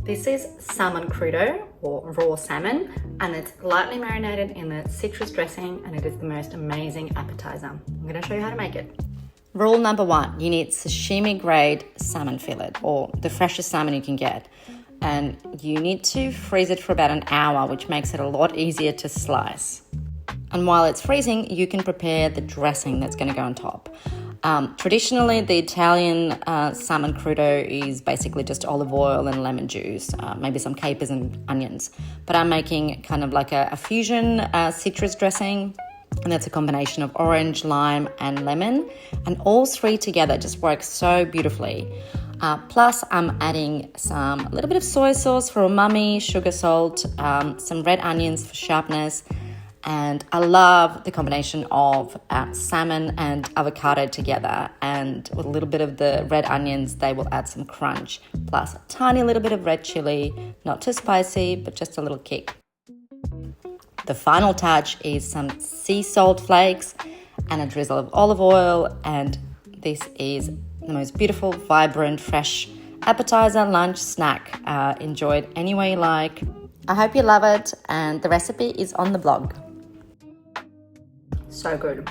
This is salmon crudo, or raw salmon, and it's lightly marinated in the citrus dressing, and it is the most amazing appetizer. I'm gonna show you how to make it. Rule number 1, you need sashimi grade salmon fillet, or the freshest salmon you can get. And you need to freeze it for about an hour, which makes it a lot easier to slice. And while it's freezing, you can prepare the dressing that's gonna go on top. Traditionally, the Italian salmon crudo is basically just olive oil and lemon juice, maybe some capers and onions. But I'm making kind of like a fusion citrus dressing, and that's a combination of orange, lime, and lemon. And all three together just work so beautifully. Plus, I'm adding a little bit of soy sauce for umami, sugar, salt, some red onions for sharpness. And I love the combination of salmon and avocado together, and with a little bit of the red onions, they will add some crunch, plus a tiny little bit of red chili, not too spicy, but just a little kick. The final touch is some sea salt flakes and a drizzle of olive oil, and this is the most beautiful, vibrant, fresh appetizer, lunch, snack. Enjoy it any way you like. I hope you love it, and the recipe is on the blog. So good.